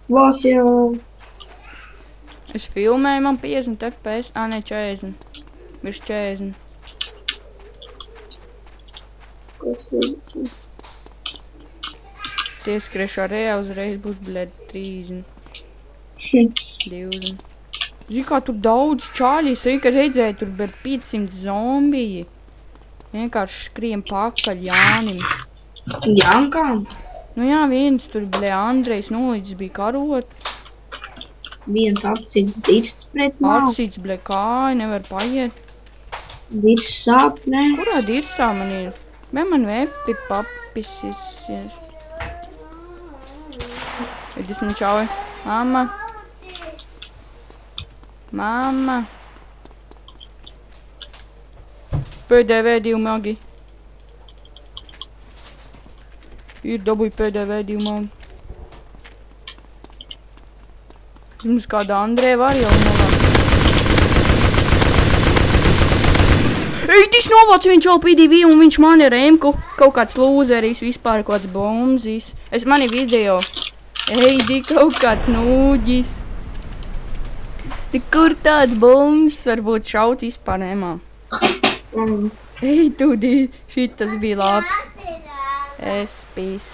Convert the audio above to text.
Vos jau. Es filmēju, man 50 FPS, ne 40. Virs 40. Kas ir? Tieskriešu arī uzreiz būs, blēd, 30. 20. Zini, kā tur daudz čāļi, es arī, ka redzēju, tur bija 500 zombiji. Vienkārši skriem pakaļ Jānim. Jankām? Nu jā, viens tur, blē, Andrejs nolīdz bija karot. Viens apcīts dirs pret nav. Apsīts, blē, kāja, nevar paiet. Dirs sāp, ne? Kurā dirsā man ir? Vai man vepi papisies? Edis man čauj. Mama. Mama. PDV 2 magi. Ir dabūj PDV 2 magi. Mums kāda Andrē var jau novākt. Eitis novāc viņš jau PDV un viņš man ir emku. Kaut kāds lūzeris vispār, kaut kāds bombzis. Mani video. Eidi, kaut kāds nūģis. Kur tāds bombs varbūt šaut vispār nemā. Ei, tu, šitas bija labs. Es pīs.